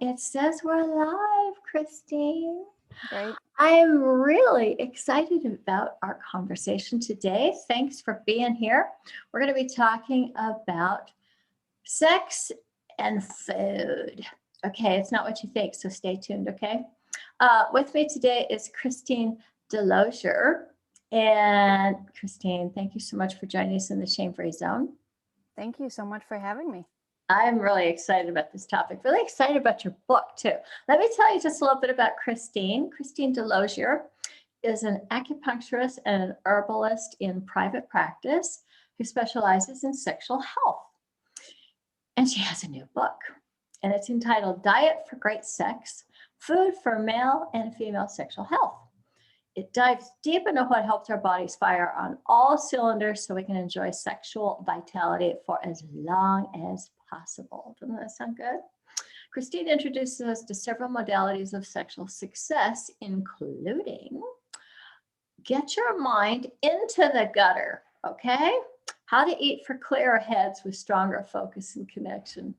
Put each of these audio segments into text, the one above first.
it says we're live, Christine. Great. I'm really excited about our conversation today. Thanks for being here. We're going to be talking about sex and food. Okay, it's not what you think, so stay tuned, okay? With me today is Christine DeLozier. And Christine, thank you so much for joining us in the Shame-Free Zone. Thank you so much for having me. I'm really excited about this topic, really excited about your book too. Let me tell you just a little bit about Christine. Christine DeLozier is an acupuncturist and an herbalist in private practice who specializes in sexual health. And she has a new book, and it's entitled Diet for Great Sex, Food for Male and Female Sexual Health. It dives deep into what helps our bodies fire on all cylinders so we can enjoy sexual vitality for as long as possible. Doesn't that sound good? Christine introduces us to several modalities of sexual success, including get your mind into the gutter, okay? How to eat for clearer heads with stronger focus and connection.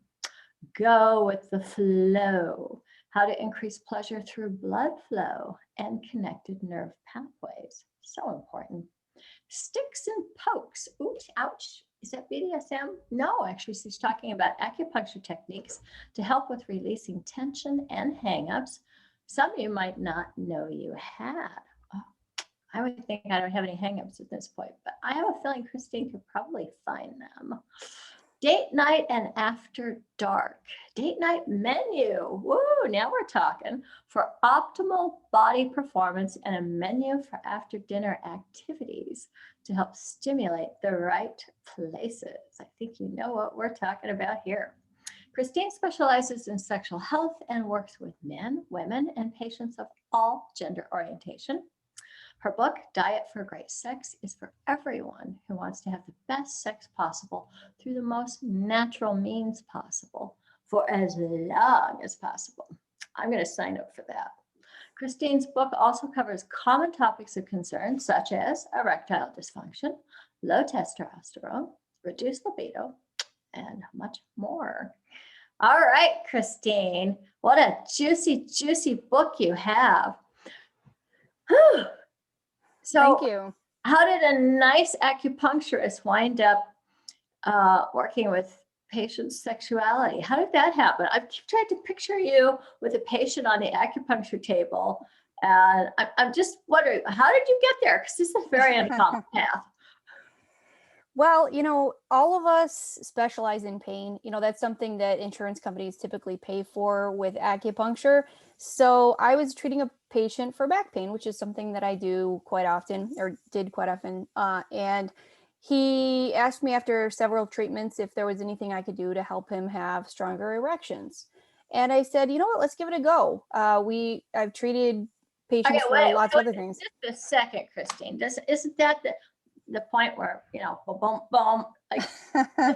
Go with the flow. How to increase pleasure through blood flow and connected nerve pathways. So important. Sticks and pokes. Ooh, ouch. Is that BDSM? No, actually, she's talking about acupuncture techniques to help with releasing tension and hangups. Some of you might not know you had. Oh, I would think I don't have any hangups at this point, but I have a feeling Christine could probably find them. Date night and after dark. Date night menu. Woo, now we're talking. For optimal body performance and a menu for after dinner activities to help stimulate the right places. I think you know what we're talking about here. Christine specializes in sexual health and works with men, women, and patients of all gender orientation. Her book, Diet for Great Sex, is for everyone who wants to have the best sex possible through the most natural means possible for as long as possible. I'm going to sign up for that. Christine's book also covers common topics of concern, such as erectile dysfunction, low testosterone, reduced libido, and much more. All right, Christine, what a juicy, juicy book you have. Whew. So, Thank you. how did a nice acupuncturist wind up working with patients' sexuality? How did that happen? I've tried to picture you with a patient on the acupuncture table, and I'm just wondering, how did you get there? Because this is a very uncommon path. Well, all of us specialize in pain. That's something that insurance companies typically pay for with acupuncture. So I was treating a patient for back pain, which is something that I do quite often, or did quite often. And he asked me after several treatments if there was anything I could do to help him have stronger erections. And I said, you know what, let's give it a go. I've treated patients for lots of other things. Just a second, Christine. Isn't that the point where, boom, boom, boom, like it's a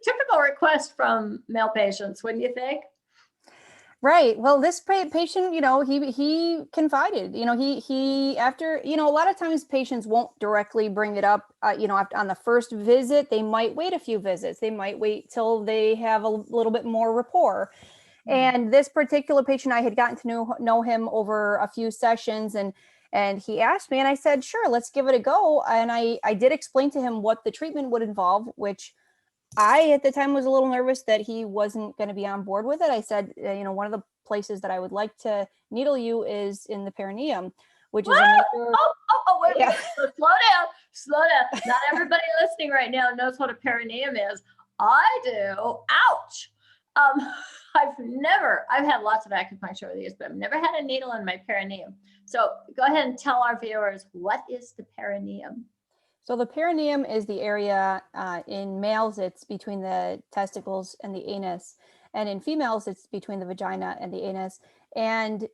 typical request from male patients, wouldn't you think? Right. Well, this patient, he confided, he after, a lot of times patients won't directly bring it up, on the first visit. They might wait a few visits. They might wait till they have a little bit more rapport. And this particular patient, I had gotten to know him over a few sessions, and he asked me, and I said, sure, let's give it a go. And I did explain to him what the treatment would involve, which I, at the time, was a little nervous that he wasn't going to be on board with it. I said, one of the places that I would like to needle you is in the perineum, which is a major... Wait, yeah. Slow down. Not everybody listening right now knows what a perineum is. I do. Ouch. I've had lots of acupuncture over the years, but I've never had a needle in my perineum. So go ahead and tell our viewers, what is the perineum? So the perineum is the area, in males, it's between the testicles and the anus. And in females, it's between the vagina and the anus. And,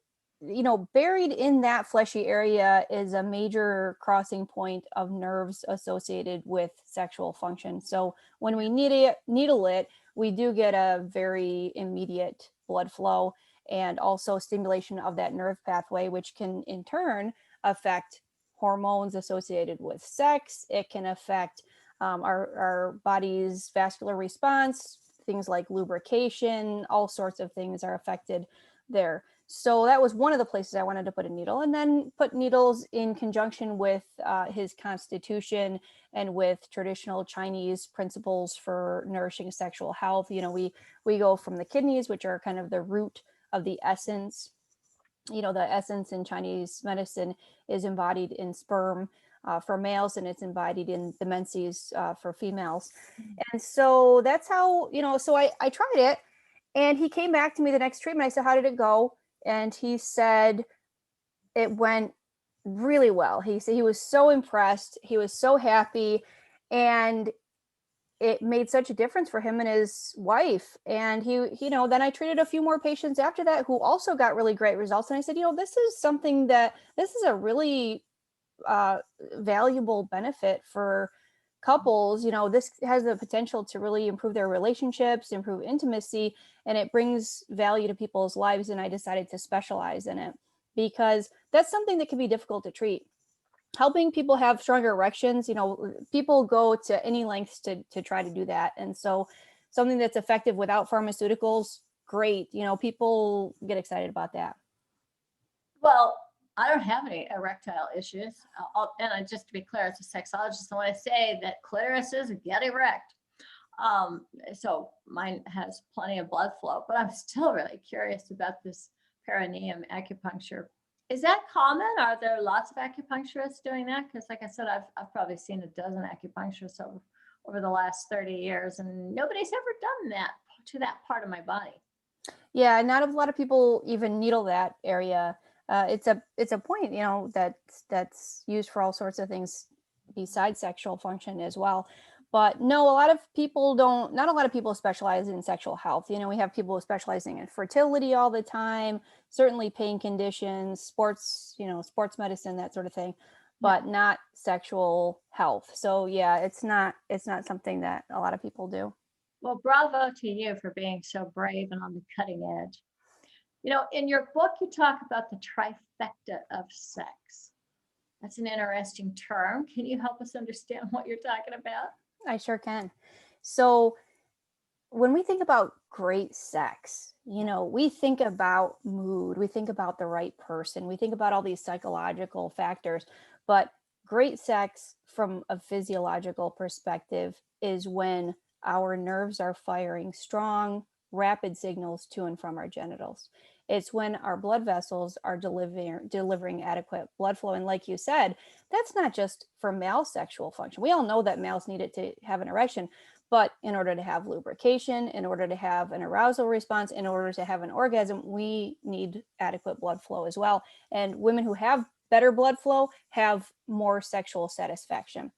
buried in that fleshy area is a major crossing point of nerves associated with sexual function. So when we needle it, we do get a very immediate blood flow and also stimulation of that nerve pathway, which can in turn affect hormones associated with sex. It can affect our body's vascular response, things like lubrication, all sorts of things are affected there. So that was one of the places I wanted to put a needle, and then put needles in conjunction with his constitution and with traditional Chinese principles for nourishing sexual health. You know, we go from the kidneys, which are kind of the root of the essence. You know, the essence in Chinese medicine is embodied in sperm for males, and it's embodied in the menses for females. And so that's how, you know, so I tried it, and he came back to me the next treatment. I said, how did it go? And he said it went really well. He said he was so impressed. He was so happy. And it made such a difference for him and his wife. And he, you know, then I treated a few more patients after that who also got really great results. And I said, you know, this is something that, this is a really valuable benefit for couples. You know, this has the potential to really improve their relationships, improve intimacy, and it brings value to people's lives. And I decided to specialize in it because that's something that can be difficult to treat. Helping people have stronger erections, you know, people go to any lengths to try to do that. And so something that's effective without pharmaceuticals, great. You know, people get excited about that. Well, I don't have any erectile issues. Just to be clear, as a sexologist, I want to say that clitorises get erect. So mine has plenty of blood flow, but I'm still really curious about this perineum acupuncture. Is that common? Are there lots of acupuncturists doing that? Because like I said, I've probably seen a dozen acupuncturists over the last 30 years, and nobody's ever done that to that part of my body. Yeah, not a lot of people even needle that area. It's a point, you know, that's used for all sorts of things besides sexual function as well. But no, a lot of people don't, not a lot of people specialize in sexual health. You know, we have people specializing in fertility all the time, certainly pain conditions, sports, you know, sports medicine, that sort of thing, but not sexual health. So yeah, it's not something that a lot of people do. Well, bravo to you for being so brave and on the cutting edge. You know, in your book, you talk about the trifecta of sex. That's an interesting term. Can you help us understand what you're talking about? I sure can. So when we think about great sex, you know, we think about mood, we think about the right person, we think about all these psychological factors, but great sex from a physiological perspective is when our nerves are firing strong, rapid signals to and from our genitals. It's when our blood vessels are delivering adequate blood flow. And like you said, that's not just for male sexual function. We all know that males need it to have an erection, but in order to have lubrication, in order to have an arousal response, in order to have an orgasm, we need adequate blood flow as well. And women who have better blood flow have more sexual satisfaction.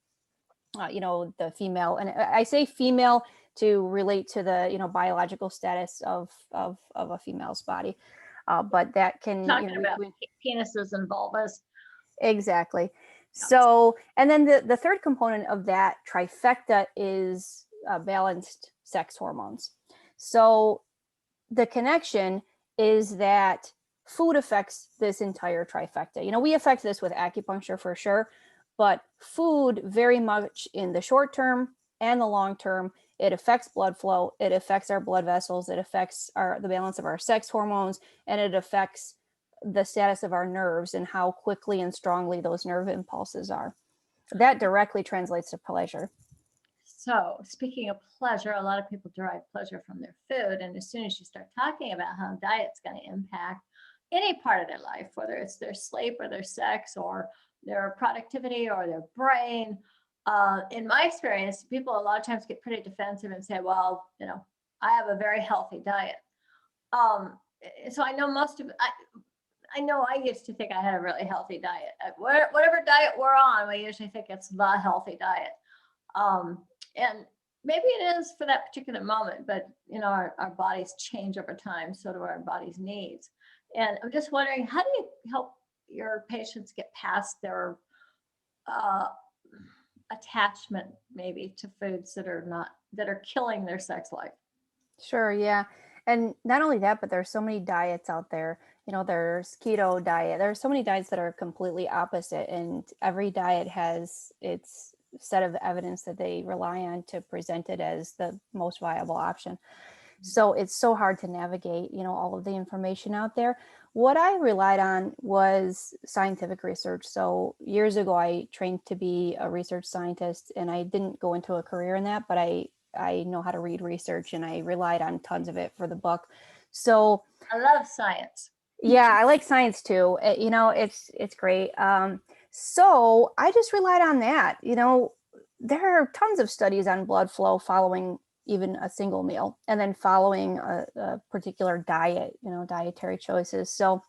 You know, the female, and I say female to relate to the, you know, biological status of a female's body. But that can, Talking about penises and vulvas. Exactly. So, and then the third component of that trifecta is balanced sex hormones. So the connection is that food affects this entire trifecta. You know, we affect this with acupuncture for sure, but food very much in the short term and the long term, it affects blood flow, it affects our blood vessels, it affects the balance of our sex hormones, and it affects the status of our nerves and how quickly and strongly those nerve impulses are. That directly translates to pleasure. So speaking of pleasure, a lot of people derive pleasure from their food. And as soon as you start talking about how diet's going to impact any part of their life, whether it's their sleep or their sex or their productivity or their brain, in my experience, people a lot of times get pretty defensive and say, well, you know, I have a very healthy diet. So I know I know I used to think I had a really healthy diet. Whatever diet we're on, we usually think it's the healthy diet. And maybe it is for that particular moment, but you know, our bodies change over time, so do our body's needs. And I'm just wondering, how do you help your patients get past their attachment maybe to foods that are killing their sex life? Sure, yeah. And not only that, but there's so many diets out there. You know, there's keto diet. There's so many diets that are completely opposite, and every diet has its set of evidence that they rely on to present it as the most viable option. So it's so hard to navigate, all of the information out there. What I relied on was scientific research. So years ago, I trained to be a research scientist, and I didn't go into a career in that, but I know how to read research, and I relied on tons of it for the book. So I love science. yeah, I like science too. It's great. So I just relied on that. There are tons of studies on blood flow following even a single meal, and then following a particular diet, dietary choices. So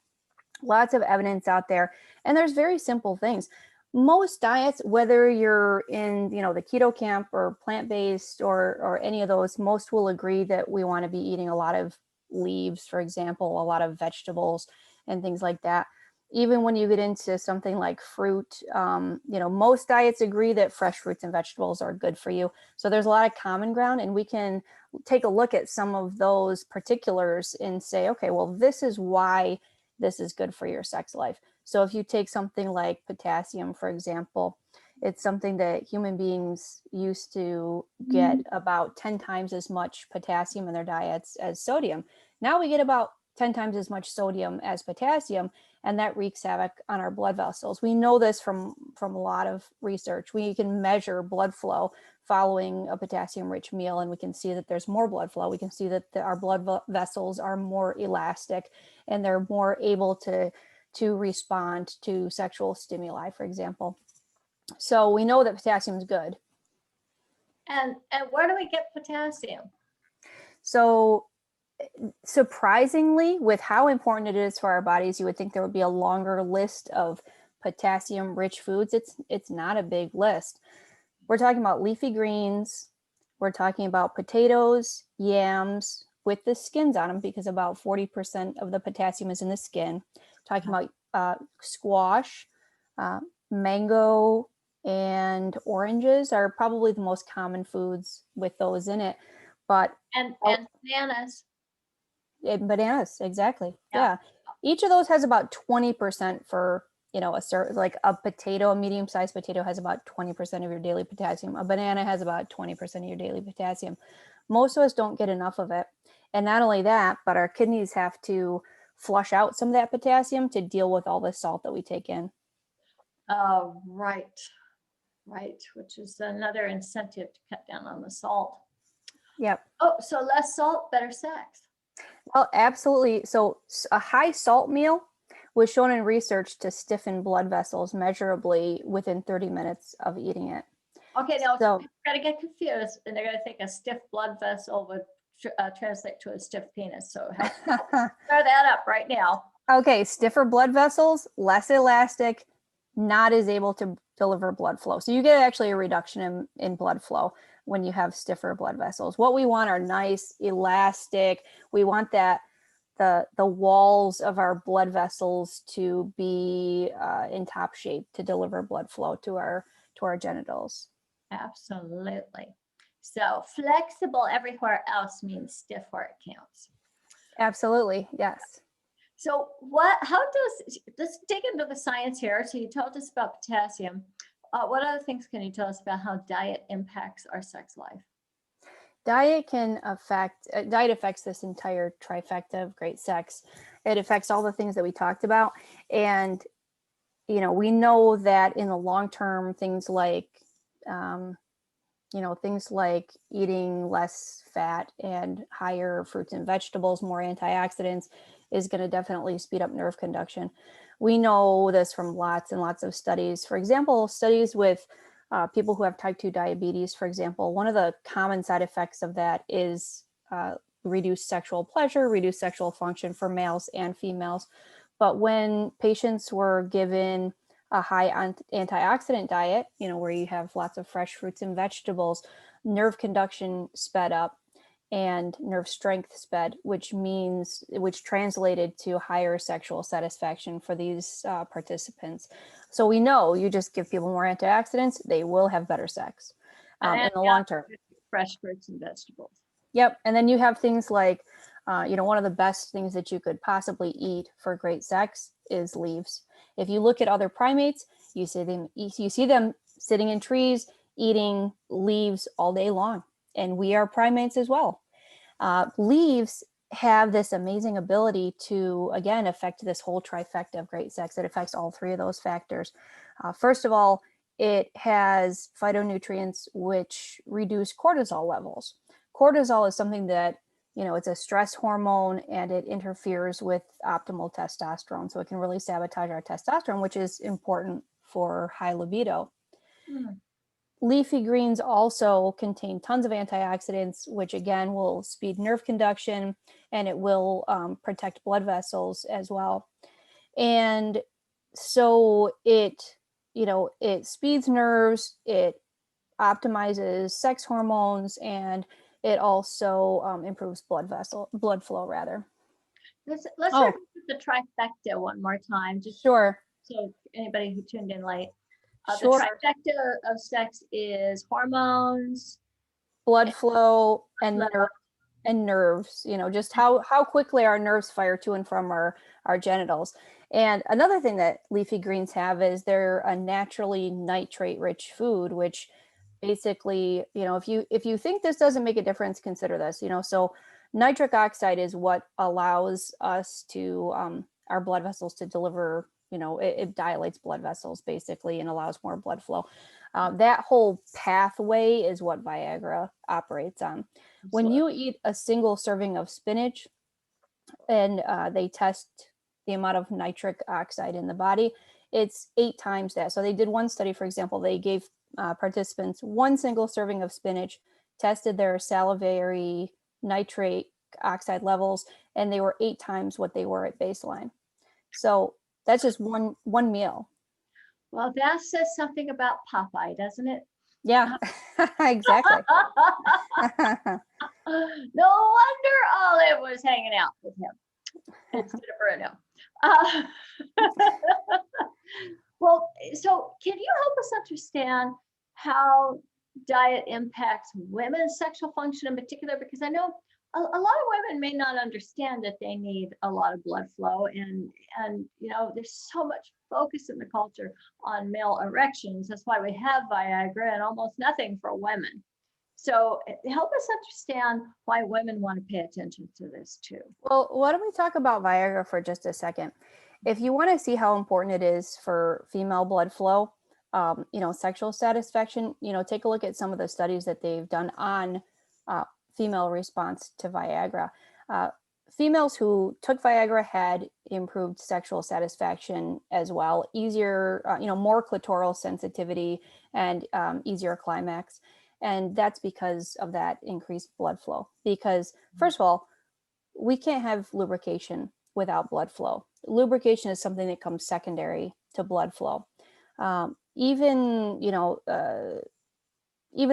lots of evidence out there, and there's very simple things. Most diets, whether you're in, the keto camp or plant-based or any of those, most will agree that we want to be eating a lot of leaves, for example, a lot of vegetables and things like that. Even when you get into something like fruit, most diets agree that fresh fruits and vegetables are good for you. So there's a lot of common ground, and we can take a look at some of those particulars and say, okay, well, this is why this is good for your sex life. So if you take something like potassium, for example, it's something that human beings used to get about 10 times as much potassium in their diets as sodium. Now we get about 10 times as much sodium as potassium, and that wreaks havoc on our blood vessels. We know this from a lot of research. We can measure blood flow following a potassium-rich meal, and we can see that there's more blood flow. We can see that our blood vessels are more elastic, and they're more able to respond to sexual stimuli, for example. So we know that potassium is good. And where do we get potassium? So surprisingly, with how important it is for our bodies, you would think there would be a longer list of potassium-rich foods. It's not a big list. We're talking about leafy greens. We're talking about potatoes, yams with the skins on them, because about 40% of the potassium is in the skin. Talking about squash, mango, and oranges are probably the most common foods with those in it. But and bananas. Bananas, exactly. Yeah. Each of those has about 20% for, a certain, like a potato, a medium-sized potato has about 20% of your daily potassium. A banana has about 20% of your daily potassium. Most of us don't get enough of it. And not only that, but our kidneys have to flush out some of that potassium to deal with all the salt that we take in. Right. Which is another incentive to cut down on the salt. Yep. Oh, so less salt, better sex. Well, absolutely. So a high salt meal was shown in research to stiffen blood vessels measurably within 30 minutes of eating it. Okay, now people are going to get confused, and they're going to think a stiff blood vessel would translate to a stiff penis. So clear that up right now. Okay, stiffer blood vessels, less elastic, not as able to deliver blood flow. So you get actually a reduction in blood flow when you have stiffer blood vessels. What we want are nice, elastic. We want that the walls of our blood vessels to be in top shape to deliver blood flow to our genitals. Absolutely. So flexible everywhere else means stiff where it counts. Absolutely, yes. So let's dig into the science here. So you told us about potassium. What other things can you tell us about how diet impacts our sex life? Diet affects this entire trifecta of great sex. It affects all the things that we talked about. And, we know that in the long term, things like eating less fat and higher fruits and vegetables, more antioxidants, is going to definitely speed up nerve conduction. We know this from lots and lots of studies. For example, studies with people who have type 2 diabetes, for example, one of the common side effects of that is reduced sexual pleasure, reduced sexual function for males and females. But when patients were given a high antioxidant diet, where you have lots of fresh fruits and vegetables, nerve conduction sped up and nerve strength sped, which translated to higher sexual satisfaction for these participants. So we know you just give people more antioxidants, they will have better sex in the long term. Fresh fruits and vegetables. Yep. And then you have things like, one of the best things that you could possibly eat for great sex is leaves. If you look at other primates, you see them sitting in trees eating leaves all day long. And we are primates as well. Leaves have this amazing ability to, again, affect this whole trifecta of great sex. It affects all three of those factors. First of all, it has phytonutrients which reduce cortisol levels. Cortisol is something that, it's a stress hormone, and it interferes with optimal testosterone. So it can really sabotage our testosterone, which is important for high libido. Mm. Leafy greens also contain tons of antioxidants, which again will speed nerve conduction, and it will protect blood vessels as well. And so it speeds nerves, it optimizes sex hormones, and it also improves blood flow rather. Let's Oh, start with the trifecta one more time, just sure. so anybody who tuned in late. The Sure. trifecta of sex is hormones, Blood flow, and flow. nerves, just how quickly our nerves fire to and from our genitals. And another thing that leafy greens have is they're a naturally nitrate rich food, which basically, if you think this doesn't make a difference, consider this. So nitric oxide is what allows us to our blood vessels to deliver, it dilates blood vessels basically and allows more blood flow. That whole pathway is what Viagra operates on. When you eat a single serving of spinach, and they test the amount of nitric oxide in the body, it's 8 times that. So they did one study, for example, they gave participants one single serving of spinach, tested their salivary nitrate oxide levels, and they were 8 times what they were at baseline. So that's just one meal. Well, that says something about Popeye, doesn't it? Yeah, exactly. No wonder Olive was hanging out with him instead of Bruno. Well, so can you help us understand how diet impacts women's sexual function in particular? Because I know a lot of women may not understand that they need a lot of blood flow, and there's so much focus in the culture on male erections. That's why we have Viagra and almost nothing for women. So help us understand why women want to pay attention to this too. Well, why don't we talk about Viagra for just a second? If you want to see how important it is for female blood flow, sexual satisfaction, take a look at some of the studies that they've done on female response to Viagra. Females who took Viagra had improved sexual satisfaction as well, easier, more clitoral sensitivity, and easier climax. And that's because of that increased blood flow. Because first of all, we can't have lubrication without blood flow. Lubrication is something that comes secondary to blood flow. Even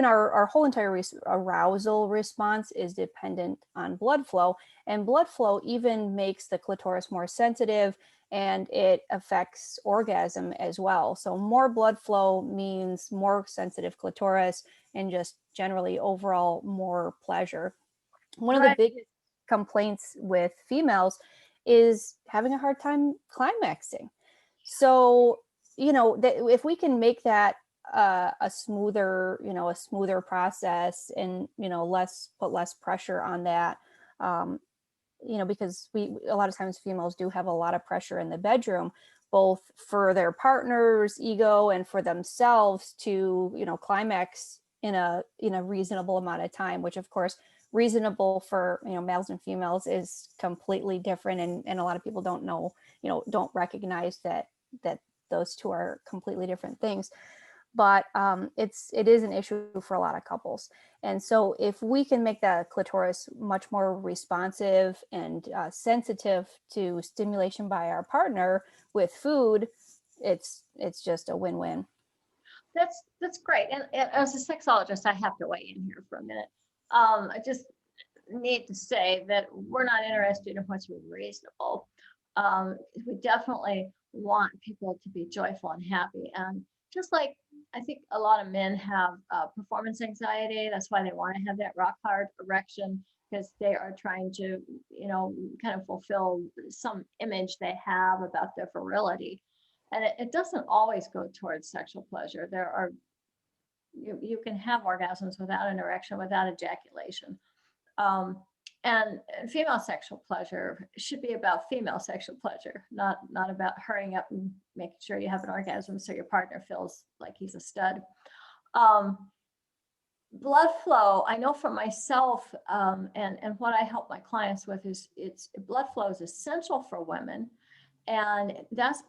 our whole entire arousal response is dependent on blood flow, and blood flow even makes the clitoris more sensitive, and it affects orgasm as well. So more blood flow means more sensitive clitoris and just generally overall more pleasure. One of the biggest complaints with females is having a hard time climaxing. So, if we can make that a smoother process, and put less pressure on that, because a lot of times females do have a lot of pressure in the bedroom, both for their partner's ego and for themselves to climax in a reasonable amount of time, which of course reasonable for males and females is completely different, and a lot of people don't recognize that those two are completely different things. But it is an issue for a lot of couples. And so if we can make the clitoris much more responsive and sensitive to stimulation by our partner with food, it's just a win-win. That's great. And as a sexologist, I have to weigh in here for a minute. I just need to say that we're not interested in what's reasonable. We definitely want people to be joyful and happy. And just like I think a lot of men have performance anxiety, that's why they want to have that rock hard erection, because they are trying to, kind of fulfill some image they have about their virility. And it doesn't always go towards sexual pleasure. There are You can have orgasms without an erection, without ejaculation. And female sexual pleasure should be about female sexual pleasure, not about hurrying up and making sure you have an orgasm so your partner feels like he's a stud. Blood flow, I know for myself, and what I help my clients with is blood flow is essential for women. And that's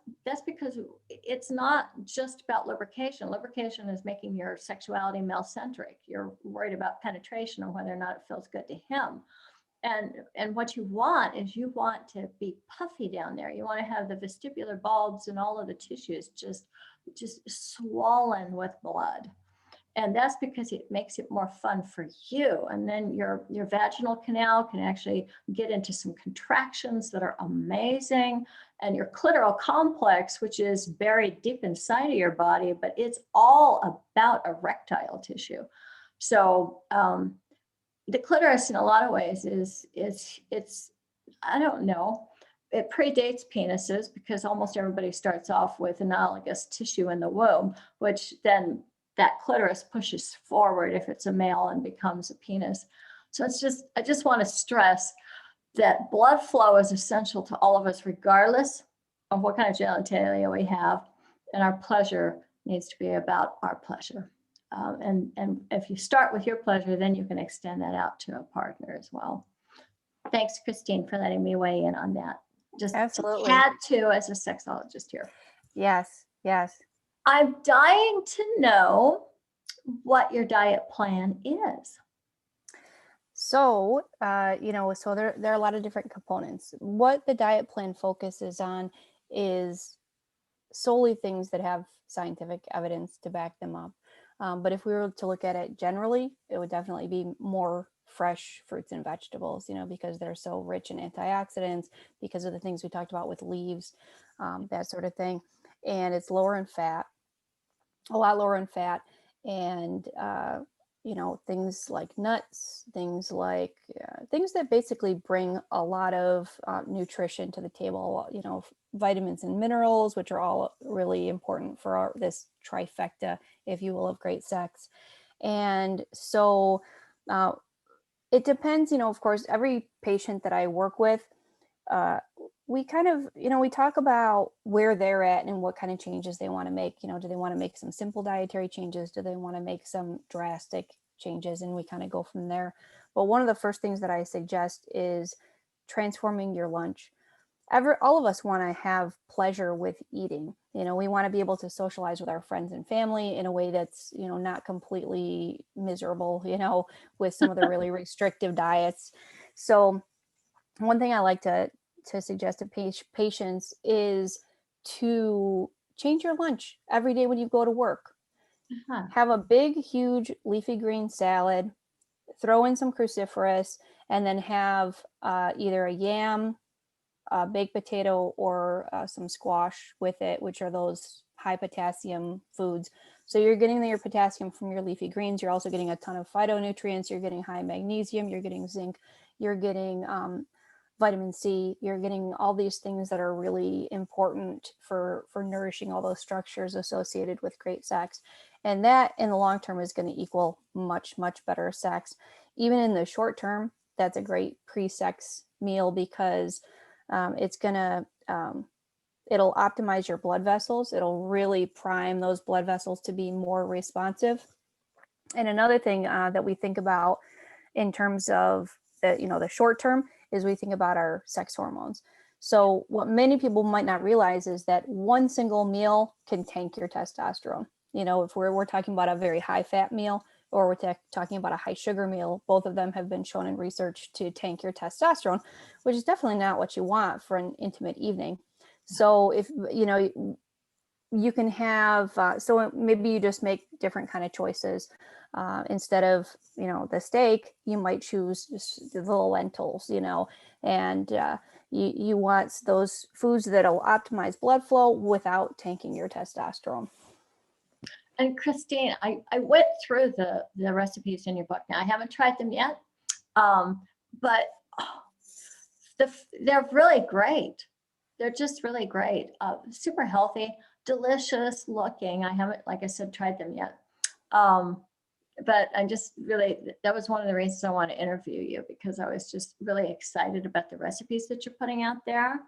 because it's not just about lubrication. Lubrication is making your sexuality male-centric. You're worried about penetration and whether or not it feels good to him. And what you want is you want to be puffy down there. You want to have the vestibular bulbs and all of the tissues just swollen with blood. And that's because it makes it more fun for you. And then your vaginal canal can actually get into some contractions that are amazing. And your clitoral complex, which is buried deep inside of your body, but it's all about erectile tissue. So the clitoris in a lot of ways it's I don't know, it predates penises because almost everybody starts off with analogous tissue in the womb, which then that clitoris pushes forward if it's a male and becomes a penis. So I just want to stress that blood flow is essential to all of us, regardless of what kind of genitalia we have, and our pleasure needs to be about our pleasure. And if you start with your pleasure, then you can extend that out to a partner as well. Thanks, Christine, for letting me weigh in on that. Just Absolutely. add to as a sexologist here. Yes, yes. I'm dying to know what your diet plan is. So, so there are a lot of different components. What the diet plan focuses on is solely things that have scientific evidence to back them up. But if we were to look at it generally, it would definitely be more fresh fruits and vegetables, because they're so rich in antioxidants, because of the things we talked about with leaves, that sort of thing. And it's lower in fat, a lot lower in fat. And, things like nuts, things that basically bring a lot of nutrition to the table, vitamins and minerals, which are all really important for this trifecta, if you will, of great sex. And so it depends, of course, every patient that I work with, we kind of, we talk about where they're at and what kind of changes they want to make. Do they want to make some simple dietary changes? Do they want to make some drastic changes? And we kind of go from there. But one of the first things that I suggest is transforming your lunch. All of us want to have pleasure with eating. We want to be able to socialize with our friends and family in a way that's, not completely miserable, with some of the really restrictive diets. So one thing I like to suggest to patients is to change your lunch every day when you go to work. Have a big, huge leafy green salad, throw in some cruciferous, and then have either a yam, a baked potato, or some squash with it, which are those high potassium foods. So you're getting your potassium from your leafy greens. You're also getting a ton of phytonutrients. You're getting high magnesium. You're getting zinc. You're getting vitamin C. You're getting all these things that are really important for nourishing all those structures associated with great sex. And that in the long term is going to equal much, much better sex. Even in the short term, that's a great pre-sex meal because it's going to, it'll optimize your blood vessels. It'll really prime those blood vessels to be more responsive. And another thing that we think about in terms of the short term is we think about our sex hormones. So what many people might not realize is that one single meal can tank your testosterone. If we're talking about a very high fat meal or we're talking about a high sugar meal, both of them have been shown in research to tank your testosterone, which is definitely not what you want for an intimate evening. So if, you can have, so maybe you just make different kind of choices. Instead of, the steak, you might choose just the little lentils, and you want those foods that'll optimize blood flow without tanking your testosterone. And Christine, I went through the recipes in your book. Now I haven't tried them yet, but they're really great. They're just really great, super healthy, delicious looking. I haven't, like I said, tried them yet. But I'm just really, that was one of the reasons I want to interview you, because I was just really excited about the recipes that you're putting out there.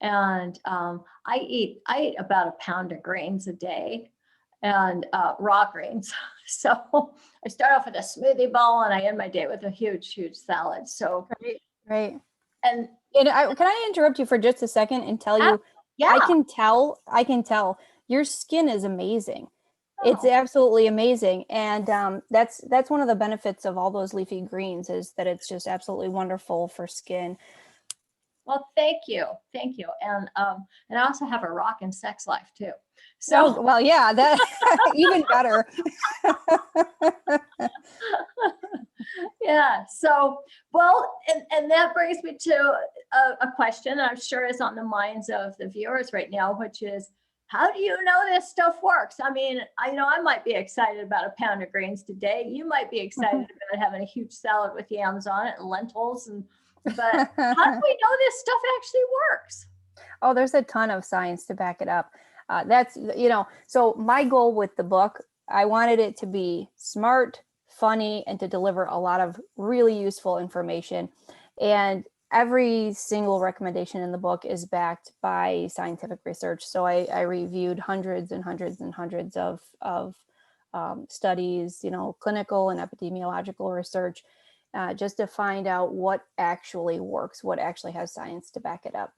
And I eat about a pound of greens a day, and raw greens. So I start off with a smoothie bowl and I end my day with a huge, huge salad. So, Right. and can I interrupt you for just a second and tell you, yeah. I can tell your skin is amazing. It's Oh, absolutely amazing. And that's one of the benefits of all those leafy greens, is that it's just absolutely wonderful for skin. well, thank you. Thank you. And I also have a rockin' sex life too. Oh, So, well, yeah, that even better. yeah. So, well, and that brings me to a question I'm sure is on the minds of the viewers right now, which is, how do you know this stuff works? I mean, I know I might be excited about a pound of greens today. You might be excited about having a huge salad with yams on it and lentils, but how do we know this stuff actually works? Oh, there's a ton of science to back it up. That's, so my goal with the book, I wanted it to be smart, funny, and to deliver a lot of really useful information. And every single recommendation in the book is backed by scientific research. So I reviewed hundreds and hundreds and hundreds of studies, clinical and epidemiological research, just to find out what actually works, what actually has science to back it up.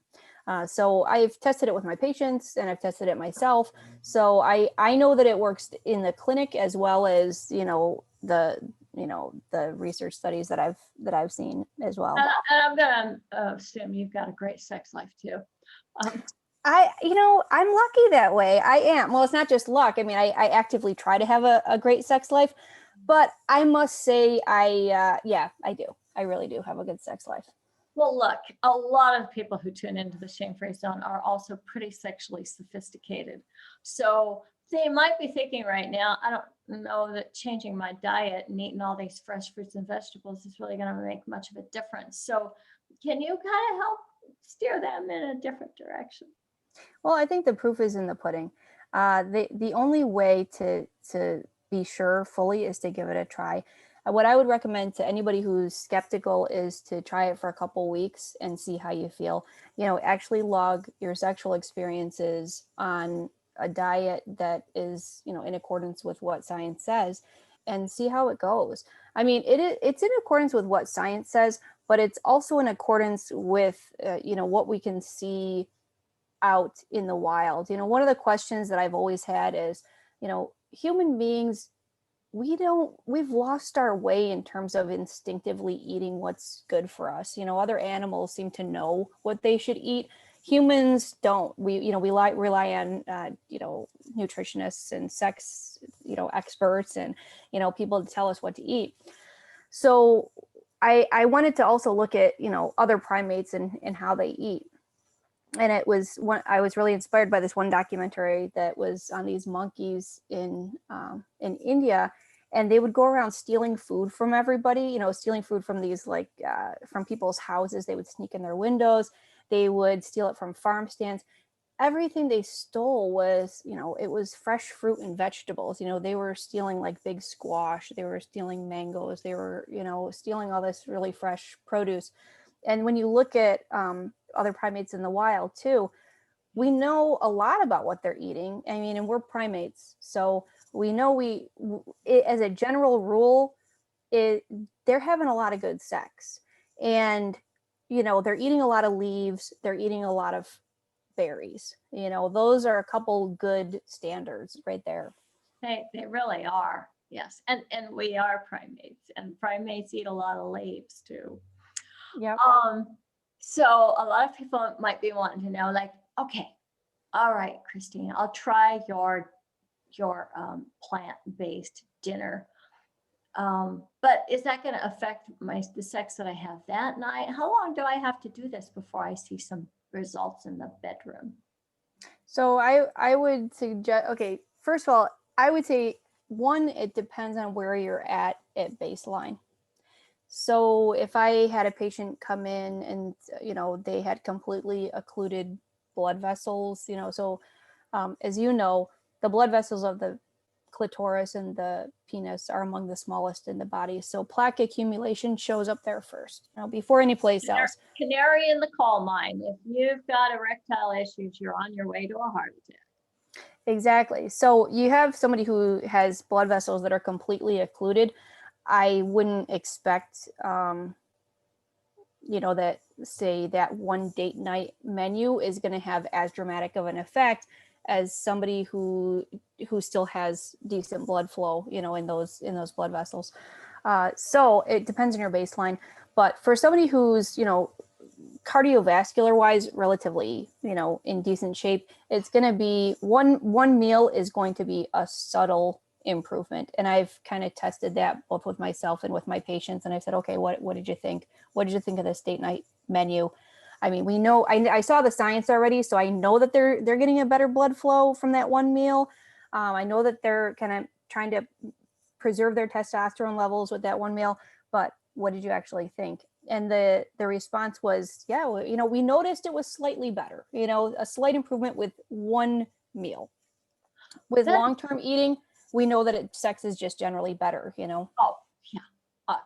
So I've tested it with my patients and I've tested it myself. So I know that it works in the clinic, as well as, the research studies that I've seen as well. And I'm going to assume you've got a great sex life too. I'm lucky that way. I am. Well, it's not just luck. I mean, I actively try to have a great sex life, but I must say I do. I really do have a good sex life. Well, look, a lot of people who tune into the shame-free zone are also pretty sexually sophisticated. So they might be thinking right now, I don't know that changing my diet and eating all these fresh fruits and vegetables is really going to make much of a difference. So can you kind of help steer them in a different direction? Well, I think the proof is in the pudding. The only way to be sure fully is to give it a try. What I would recommend to anybody who's skeptical is to try it for a couple weeks and see how you feel. Actually log your sexual experiences on a diet that is, in accordance with what science says, and see how it goes. I mean, it's in accordance with what science says, but it's also in accordance with, what we can see out in the wild. One of the questions that I've always had is, human beings, we've lost our way in terms of instinctively eating what's good for us. Other animals seem to know what they should eat. Humans don't. We rely on nutritionists and sex experts and people to tell us what to eat. So I wanted to also look at other primates and how they eat. And I was really inspired by this one documentary that was on these monkeys in India, and they would go around stealing food from everybody, stealing food from these from people's houses. They would sneak in their windows. They would steal it from farm stands. Everything they stole was, it was fresh fruit and vegetables. They were stealing like big squash. They were stealing mangoes. They were, stealing all this really fresh produce. And when you look at other primates in the wild too, we know a lot about what they're eating. I mean, and we're primates, so we know as a general rule, they're having a lot of good sex, and they're eating a lot of leaves. They're eating a lot of berries. Those are a couple good standards right there. They really are. Yes. And we are primates, and primates eat a lot of leaves too. Yeah. So a lot of people might be wanting to know, like, okay, all right, Christine, I'll try your plant-based dinner. But is that going to affect the sex that I have that night? How long do I have to do this before I see some results in the bedroom? So I would suggest, okay, first of all, I would say, one, it depends on where you're at baseline. So if I had a patient come in and, they had completely occluded blood vessels, so as the blood vessels of the clitoris and the penis are among the smallest in the body. So plaque accumulation shows up there first, before any place else. Canary in the coal mine. If you've got erectile issues, you're on your way to a heart attack. Exactly. So you have somebody who has blood vessels that are completely occluded. I wouldn't expect, that say that one date night menu is going to have as dramatic of an effect as somebody who still has decent blood flow, in those blood vessels. So it depends on your baseline. But for somebody who's, cardiovascular wise, relatively, in decent shape, it's going to be one meal is going to be a subtle improvement. And I've kind of tested that both with myself and with my patients. And I said, okay, what did you think? What did you think of this date night menu? I mean, we know, I saw the science already, so I know that they're getting a better blood flow from that one meal. I know that they're kind of trying to preserve their testosterone levels with that one meal, but what did you actually think? And the response was, yeah, we noticed it was slightly better, a slight improvement with one meal. With long-term eating, we know that sex is just generally better, Oh, yeah.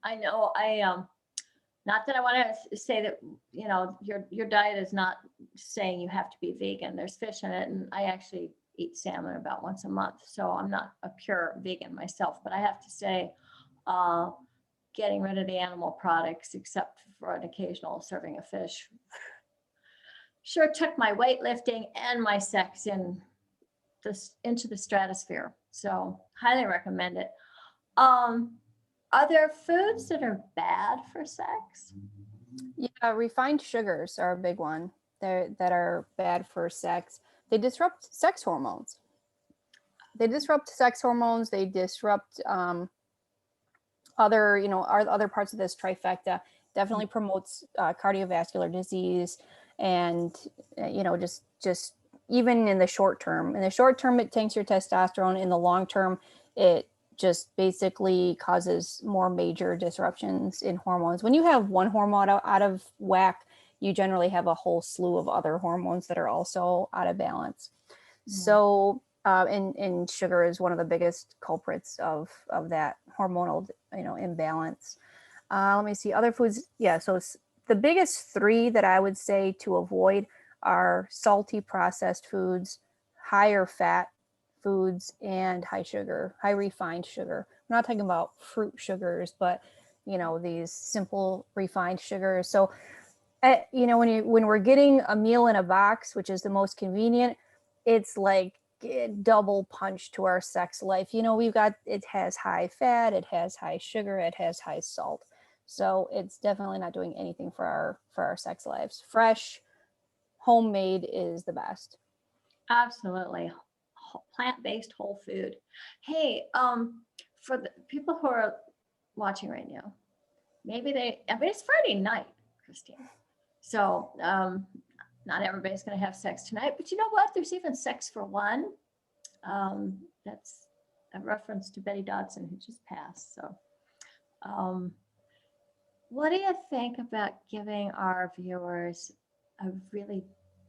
I know. Not that I want to say that, your diet is not saying you have to be vegan. There's fish in it. And I actually eat salmon about once a month. So I'm not a pure vegan myself, but I have to say, getting rid of the animal products, except for an occasional serving of fish, sure took my weightlifting and my sex into the stratosphere. So highly recommend it. Are there foods that are bad for sex? Yeah, refined sugars are a big one. That are bad for sex. They disrupt sex hormones. They disrupt other parts of this trifecta. Definitely promotes cardiovascular disease, and just even in the short term. In the short term, it tanks your testosterone. In the long term, it just basically causes more major disruptions in hormones. When you have one hormone out of whack, you generally have a whole slew of other hormones that are also out of balance. So, and sugar is one of the biggest culprits of that hormonal, imbalance. Let me see other foods. Yeah. So the biggest three that I would say to avoid are salty processed foods, higher fat foods, and high refined sugar. We're not talking about fruit sugars, but these simple refined sugars. So when we're getting a meal in a box, which is the most convenient, it's like double punch to our sex life. It has high fat, it has high sugar, it has high salt. So it's definitely not doing anything for our sex lives. Fresh, homemade is the best. Absolutely. Plant-based whole food. Hey, for the people who are watching right now, it's Friday night, Christine. So not everybody's going to have sex tonight, but you know what? There's even sex for one. That's a reference to Betty Dodson, who just passed. So what do you think about giving our viewers a really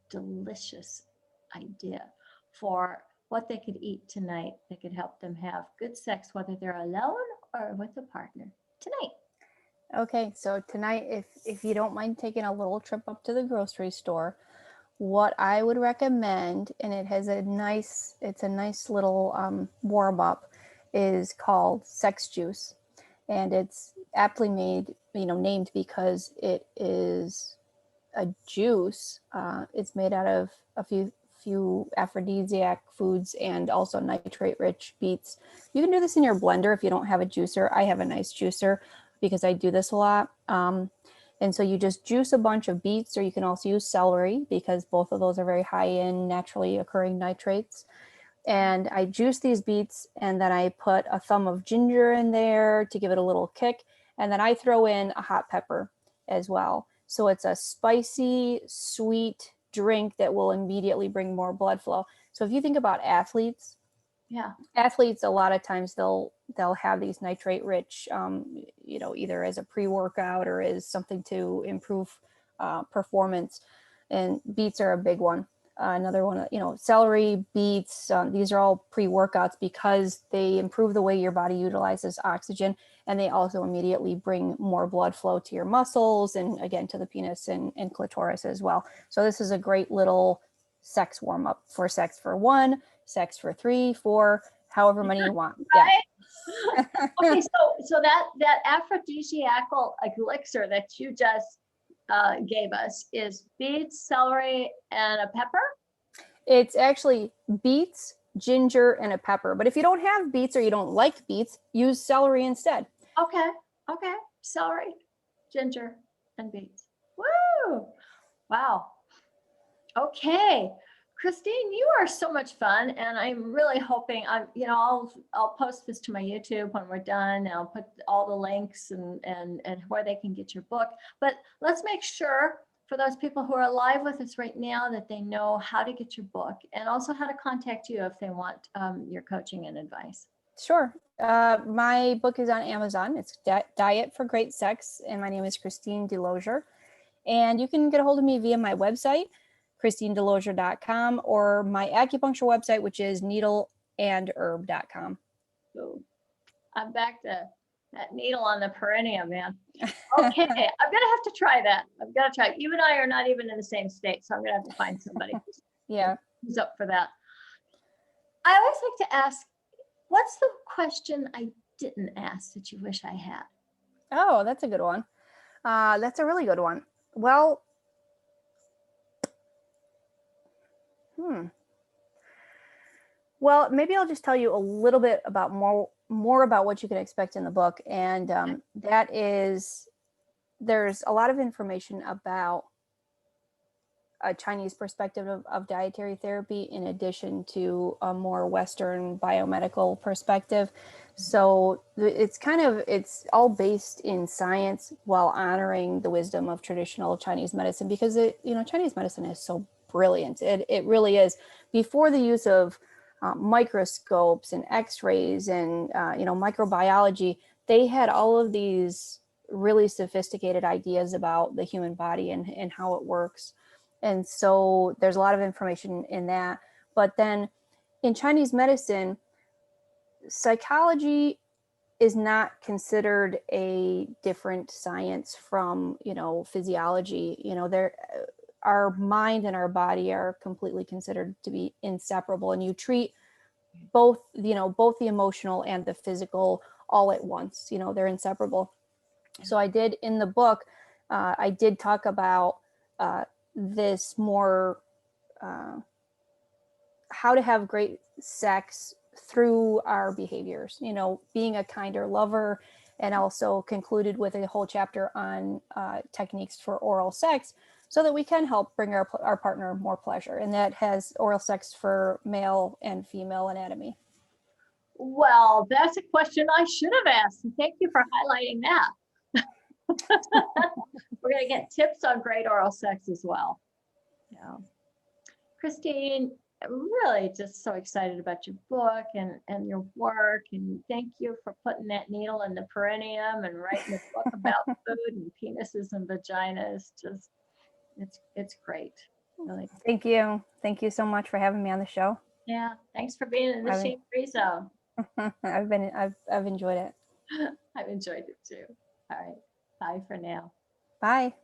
delicious idea for what they could eat tonight that could help them have good sex, whether they're alone or with a partner tonight? Okay, so tonight, if you don't mind taking a little trip up to the grocery store, what I would recommend, and it's a nice little warm up, is called sex juice, and it's aptly named because it is a juice. It's made out of a few aphrodisiac foods and also nitrate-rich beets. You can do this in your blender if you don't have a juicer. I have a nice juicer because I do this a lot. And so you just juice a bunch of beets, or you can also use celery because both of those are very high in naturally occurring nitrates. And I juice these beets, and then I put a thumb of ginger in there to give it a little kick. And then I throw in a hot pepper as well. So it's a spicy, sweet drink that will immediately bring more blood flow. So if you think about athletes, a lot of times they'll have these nitrate rich, either as a pre-workout or as something to improve performance. And beets are a big one. Another one, celery, beets, these are all pre-workouts because they improve the way your body utilizes oxygen, and they also immediately bring more blood flow to your muscles and again to the penis and clitoris as well. So this is a great little sex warm-up for sex for 1, sex for 3, 4, however many you want. Right? Okay, so that aphrodisiacal elixir that you just gave us is beets, celery, and a pepper? It's actually beets, ginger, and a pepper. But if you don't have beets or you don't like beets, use celery instead. Okay. Celery, ginger, and beets. Woo! Wow. Okay. Christine, you are so much fun, and I'm really hoping I'll post this to my YouTube when we're done. I'll put all the links and where they can get your book. But let's make sure for those people who are live with us right now that they know how to get your book and also how to contact you if they want your coaching and advice. Sure. My book is on Amazon. It's Diet for Great Sex, and my name is Christine DeLozier. And you can get a hold of me via my website, ChristineDeLozier.com, or my acupuncture website, which is needleandherb.com. So I'm back to that needle on the perineum, man. Okay, I'm gonna have to try that. I've got to try. You and I are not even in the same state, so I'm gonna have to find somebody who's up for that. I always like to ask, what's the question I didn't ask that you wish I had? Oh, that's a good one. That's a really good one. Well, Well, maybe I'll just tell you a little bit about more about what you can expect in the book. And that is, there's a lot of information about a Chinese perspective of dietary therapy in addition to a more Western biomedical perspective. So it's all based in science while honoring the wisdom of traditional Chinese medicine, because Chinese medicine is so brilliant. It really is. Before the use of microscopes and x-rays and microbiology, they had all of these really sophisticated ideas about the human body and how it works. And so there's a lot of information in that. But then in Chinese medicine, psychology is not considered a different science from, physiology. Our mind and our body are completely considered to be inseparable, and you treat both the emotional and the physical all at once. They're inseparable. So I did in the book, I did talk about this more, how to have great sex through our behaviors, being a kinder lover, and also concluded with a whole chapter on techniques for oral sex, so that we can help bring our partner more pleasure. And that has oral sex for male and female anatomy. Well, that's a question I should have asked. Thank you for highlighting that. We're going to get tips on great oral sex as well. Yeah. Christine, I'm really just so excited about your book and your work. And thank you for putting that needle in the perineum and writing a book about food and penises and vaginas. Just, it's great. Really. Thank you. Thank you so much for having me on the show. Yeah. Thanks for being in the shame-free zone. I've enjoyed it. I've enjoyed it too. All right. Bye for now. Bye.